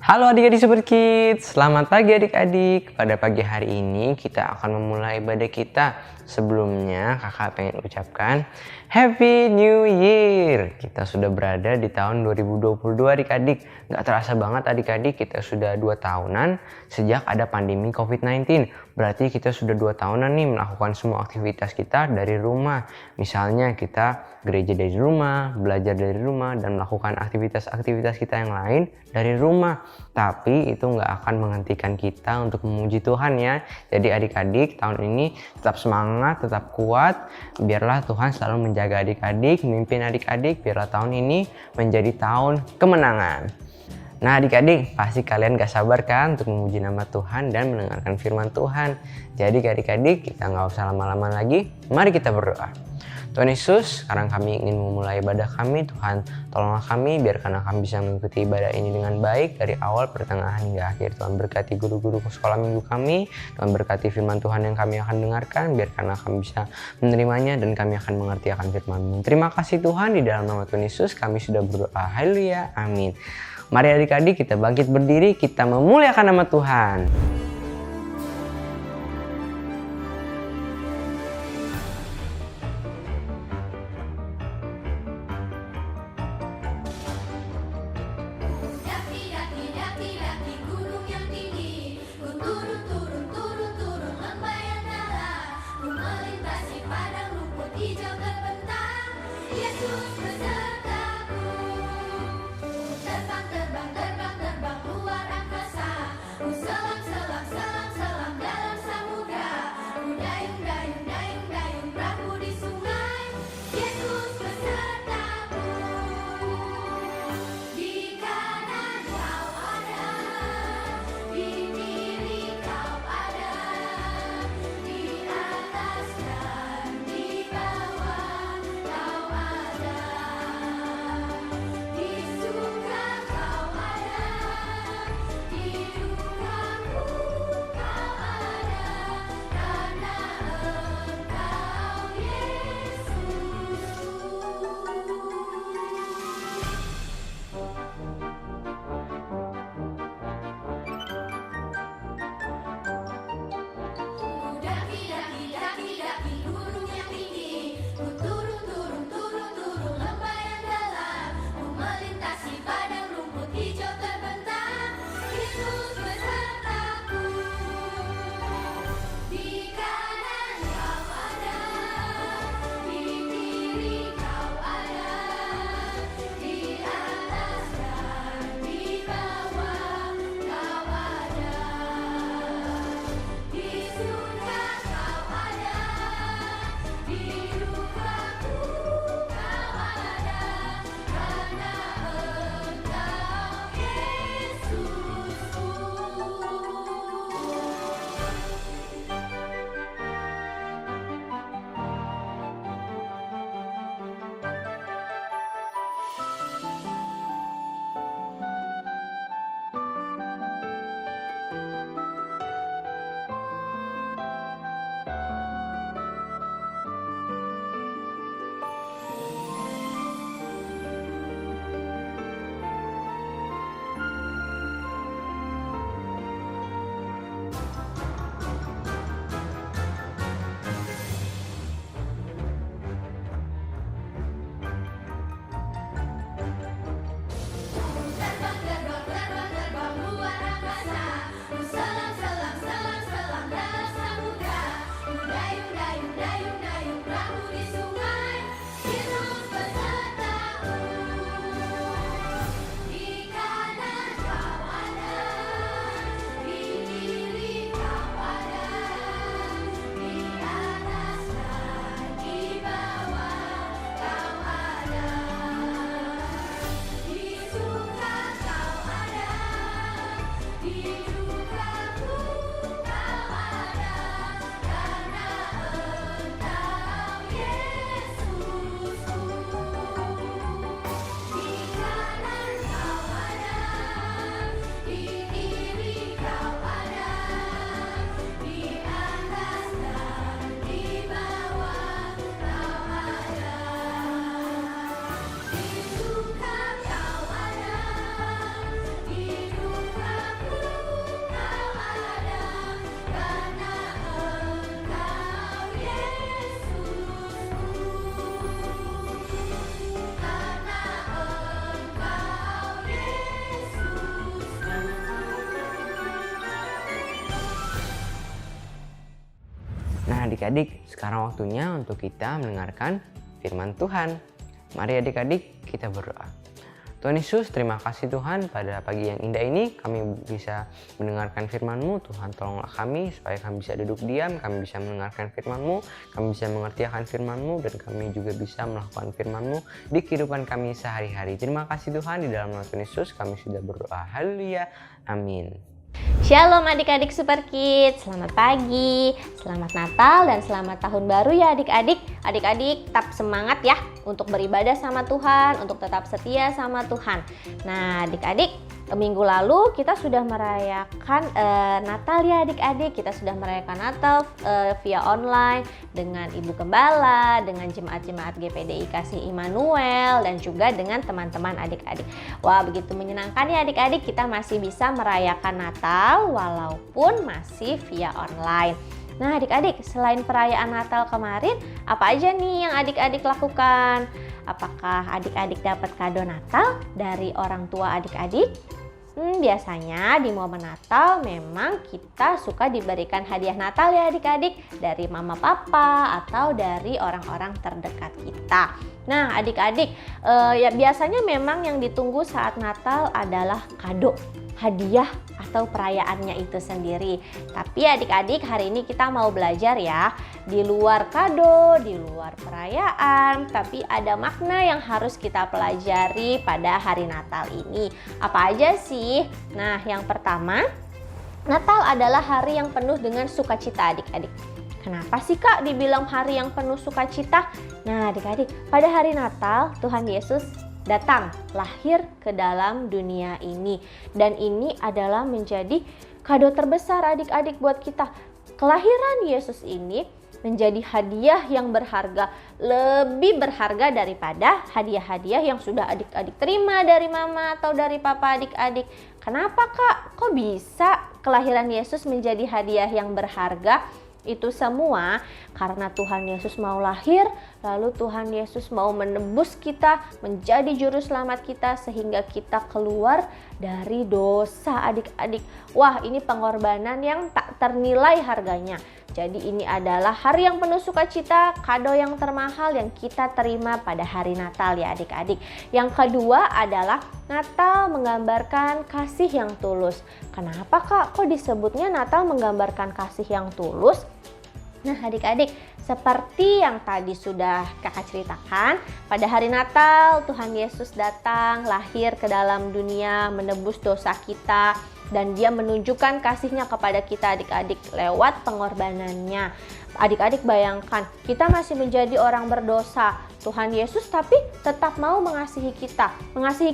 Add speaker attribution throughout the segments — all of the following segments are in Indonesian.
Speaker 1: Halo adik-adik Super Kids, selamat pagi adik-adik. Pada pagi hari ini kita akan memulai ibadah kita. Sebelumnya kakak pengen ucapkan Happy New Year. Kita sudah berada di tahun 2022 adik-adik. Gak terasa banget adik-adik, kita sudah 2 tahunan sejak ada pandemi COVID-19. Berarti kita sudah 2 tahunan nih melakukan semua aktivitas kita dari rumah. Misalnya kita gereja dari rumah, belajar dari rumah, dan melakukan aktivitas-aktivitas kita yang lain dari rumah. Tapi itu nggak akan menghentikan kita untuk memuji Tuhan ya. Jadi adik-adik tahun ini tetap semangat, tetap kuat. Biarlah Tuhan selalu menjaga adik-adik, memimpin adik-adik. Biarlah tahun ini menjadi tahun kemenangan. Nah adik-adik, pasti kalian gak sabar kan untuk memuji nama Tuhan dan mendengarkan firman Tuhan. Jadi adik-adik, kita gak usah lama-lama lagi, mari kita berdoa. Tuhan Yesus, sekarang kami ingin memulai ibadah kami. Tuhan, tolonglah kami, biarkan kami bisa mengikuti ibadah ini dengan baik dari awal, pertengahan, hingga akhir. Tuhan berkati guru-guru sekolah minggu kami. Tuhan berkati firman Tuhan yang kami akan dengarkan, biarkan kami bisa menerimanya dan kami akan mengerti akan firman-Mu. Terima kasih Tuhan, di dalam nama Tuhan Yesus kami sudah berdoa. Haleluya, amin. Mari adik-adik kita bangkit berdiri, kita memuliakan nama Tuhan. Nah adik-adik, sekarang waktunya untuk kita mendengarkan firman Tuhan. Mari adik-adik kita berdoa. Tuhan Yesus, terima kasih Tuhan pada pagi yang indah ini kami bisa mendengarkan firman-Mu. Tuhan tolonglah kami supaya kami bisa duduk diam, kami bisa mendengarkan firman-Mu, kami bisa mengerti akan firman-Mu, dan kami juga bisa melakukan firman-Mu di kehidupan kami sehari-hari. Terima kasih Tuhan, di dalam nama Tuhan Yesus kami sudah berdoa. Haleluya, amin.
Speaker 2: Shalom adik-adik Super Kids, selamat pagi, selamat Natal, dan selamat Tahun Baru ya adik-adik. Adik-adik tetap semangat ya untuk beribadah sama Tuhan, untuk tetap setia sama Tuhan. Nah adik-adik, minggu lalu kita sudah merayakan Natal ya adik-adik. Kita sudah merayakan Natal via online dengan Ibu Gembala, dengan jemaat-jemaat GPDI Kasih Immanuel, dan juga dengan teman-teman adik-adik. Wah begitu menyenangkan ya adik-adik, kita masih bisa merayakan Natal walaupun masih via online. Nah adik-adik, selain perayaan Natal kemarin, apa aja nih yang adik-adik lakukan? Apakah adik-adik dapat kado Natal dari orang tua adik-adik? Biasanya di momen Natal memang kita suka diberikan hadiah Natal ya adik-adik, dari mama papa atau dari orang-orang terdekat kita. Nah adik-adik, ya biasanya memang yang ditunggu saat Natal adalah kado, hadiah atau perayaannya itu sendiri. Tapi adik-adik, hari ini kita mau belajar ya, di luar kado, di luar perayaan, tapi ada makna yang harus kita pelajari pada hari Natal ini. Apa aja sih? Nah yang pertama, Natal adalah hari yang penuh dengan sukacita adik-adik. Kenapa sih Kak dibilang hari yang penuh sukacita? Nah adik-adik, pada hari Natal Tuhan Yesus datang, lahir ke dalam dunia ini. Dan ini adalah menjadi kado terbesar adik-adik buat kita. Kelahiran Yesus ini menjadi hadiah yang berharga, lebih berharga daripada hadiah-hadiah yang sudah adik-adik terima dari mama atau dari papa adik-adik. Kenapa Kak? Kok bisa kelahiran Yesus menjadi hadiah yang berharga? Itu semua karena Tuhan Yesus mau lahir, lalu Tuhan Yesus mau menebus kita, menjadi juru selamat kita sehingga kita keluar dari dosa adik-adik. Wah, ini pengorbanan yang tak ternilai harganya. Jadi ini adalah hari yang penuh sukacita, kado yang termahal yang kita terima pada hari Natal ya adik-adik. Yang kedua adalah Natal menggambarkan kasih yang tulus. Kenapa Kak? Kok disebutnya Natal menggambarkan kasih yang tulus? Nah adik-adik, seperti yang tadi sudah kakak ceritakan, pada hari Natal Tuhan Yesus datang, lahir ke dalam dunia, menebus dosa kita, dan dia menunjukkan kasihnya kepada kita adik-adik lewat pengorbanannya. Adik-adik bayangkan, kita masih menjadi orang berdosa, Tuhan Yesus tapi tetap mau mengasihi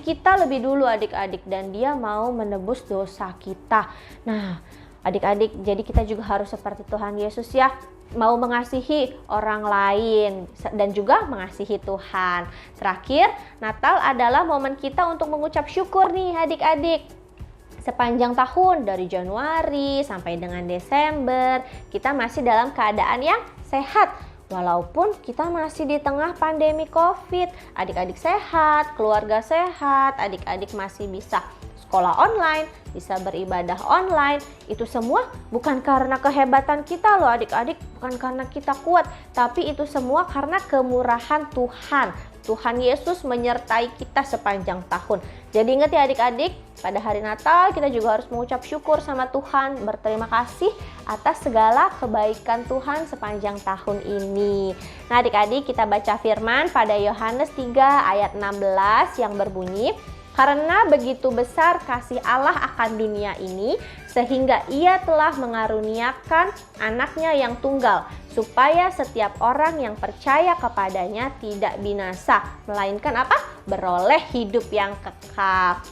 Speaker 2: kita lebih dulu adik-adik, dan dia mau menebus dosa kita. Nah adik-adik, jadi kita juga harus seperti Tuhan Yesus ya, mau mengasihi orang lain dan juga mengasihi Tuhan. Terakhir, Natal adalah momen kita untuk mengucap syukur nih adik-adik. Sepanjang tahun dari Januari sampai dengan Desember, kita masih dalam keadaan yang sehat. Walaupun kita masih di tengah pandemi COVID, adik-adik sehat, keluarga sehat, adik-adik masih bisa sekolah online, bisa beribadah online. Itu semua bukan karena kehebatan kita loh adik-adik, bukan karena kita kuat, tapi itu semua karena kemurahan Tuhan. Tuhan Yesus menyertai kita sepanjang tahun. Jadi ingat ya adik-adik, pada hari Natal kita juga harus mengucap syukur sama Tuhan, berterima kasih atas segala kebaikan Tuhan sepanjang tahun ini. Nah adik-adik, kita baca firman pada Yohanes 3 ayat 16 yang berbunyi, karena begitu besar kasih Allah akan dunia ini, sehingga ia telah mengaruniakan anaknya yang tunggal, supaya setiap orang yang percaya kepadanya tidak binasa, melainkan apa? Beroleh hidup yang kekal.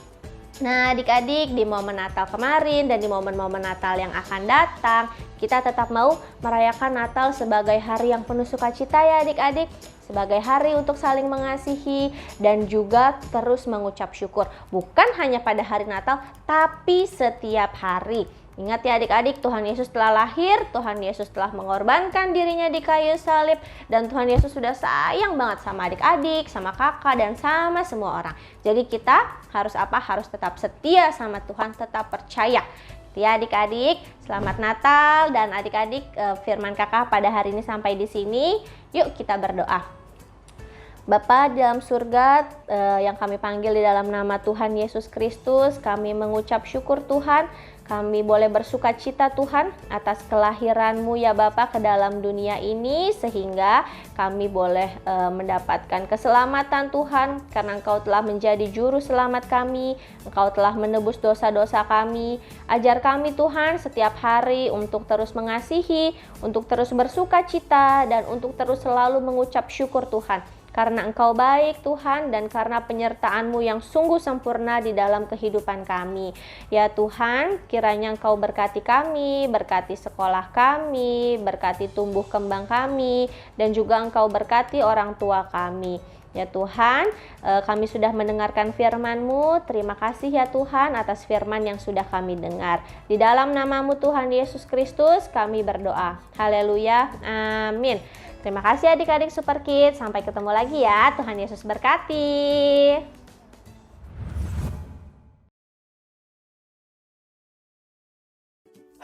Speaker 2: Nah adik-adik, di momen Natal kemarin dan di momen-momen Natal yang akan datang, kita tetap mau merayakan Natal sebagai hari yang penuh sukacita ya adik-adik, sebagai hari untuk saling mengasihi dan juga terus mengucap syukur. Bukan hanya pada hari Natal, tapi setiap hari. Ingat ya adik-adik, Tuhan Yesus telah lahir, Tuhan Yesus telah mengorbankan dirinya di kayu salib, dan Tuhan Yesus sudah sayang banget sama adik-adik, sama kakak, dan sama semua orang. Jadi kita harus apa? Harus tetap setia sama Tuhan, tetap percaya. Ya adik-adik, selamat Natal, dan adik-adik firman kakak pada hari ini sampai di sini. Yuk kita berdoa. Bapa di dalam surga, yang kami panggil di dalam nama Tuhan Yesus Kristus, kami mengucap syukur Tuhan, kami boleh bersuka cita Tuhan atas kelahiran-Mu ya Bapa ke dalam dunia ini, sehingga kami boleh mendapatkan keselamatan Tuhan, karena Engkau telah menjadi juru selamat kami, Engkau telah menebus dosa-dosa kami. Ajar kami Tuhan setiap hari untuk terus mengasihi, untuk terus bersuka cita, dan untuk terus selalu mengucap syukur Tuhan. Karena Engkau baik Tuhan, dan karena penyertaan-Mu yang sungguh sempurna di dalam kehidupan kami. Ya Tuhan, kiranya Engkau berkati kami, berkati sekolah kami, berkati tumbuh kembang kami, dan juga Engkau berkati orang tua kami. Ya Tuhan, kami sudah mendengarkan firman-Mu. Terima kasih ya Tuhan atas firman yang sudah kami dengar. Di dalam nama-Mu Tuhan Yesus Kristus kami berdoa. Haleluya, amin. Terima kasih adik-adik Super Kids. Sampai ketemu lagi ya. Tuhan Yesus berkati.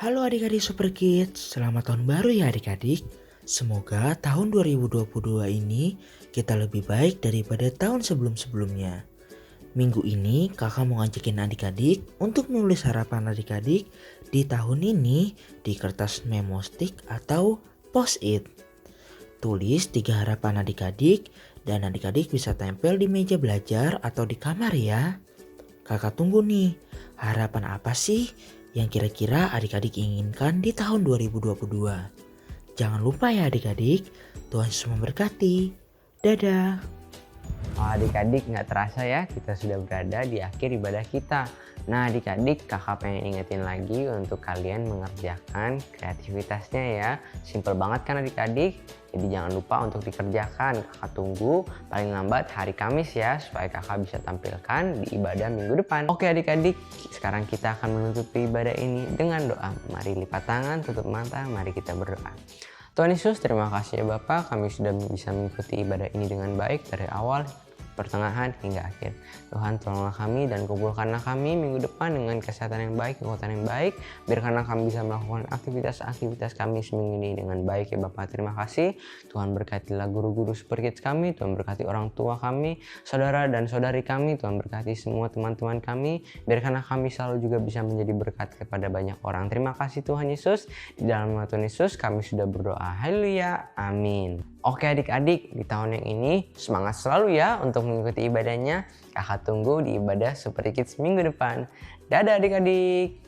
Speaker 3: Halo adik-adik Super Kids, selamat tahun baru ya adik-adik. Semoga tahun 2022 ini kita lebih baik daripada tahun sebelum-sebelumnya. Minggu ini kakak mau ngajakin adik-adik untuk menulis harapan adik-adik di tahun ini di kertas memo stick atau post-it. Tulis 3 harapan adik-adik dan adik-adik bisa tempel di meja belajar atau di kamar ya. Kakak tunggu nih, harapan apa sih yang kira-kira adik-adik inginkan di tahun 2022? Jangan lupa ya adik-adik, Tuhan Yesus memberkati. Dadah.
Speaker 1: Adik-adik, nggak terasa ya kita sudah berada di akhir ibadah kita. Nah adik-adik, kakak pengen ingetin lagi untuk kalian mengerjakan kreativitasnya ya. Simple banget kan adik-adik? Jadi jangan lupa untuk dikerjakan. Kakak tunggu paling lambat hari Kamis ya, supaya kakak bisa tampilkan di ibadah minggu depan. Oke adik-adik, sekarang kita akan menutupi ibadah ini dengan doa. Mari lipat tangan, tutup mata, mari kita berdoa. Tuhan Yesus, terima kasih ya Bapak, kami sudah bisa mengikuti ibadah ini dengan baik dari awal, pertengahan hingga akhir. Tuhan tolonglah kami dan kumpulkanlah kami minggu depan dengan kesehatan yang baik, kekuatan yang baik. Biarkanlah kami bisa melakukan aktivitas-aktivitas kami seminggu ini dengan baik ya Bapak. Terima kasih. Tuhan berkatilah guru-guru Super Kids kami. Tuhan berkati orang tua kami, saudara dan saudari kami. Tuhan berkati semua teman-teman kami. Biarkanlah kami selalu juga bisa menjadi berkat kepada banyak orang. Terima kasih Tuhan Yesus. Di dalam nama Tuhan Yesus kami sudah berdoa. Haleluya. Amin. Oke adik-adik, di tahun yang ini semangat selalu ya untuk mengikuti ibadahnya. Kakak tunggu di ibadah Super Kids minggu depan. Dadah adik-adik.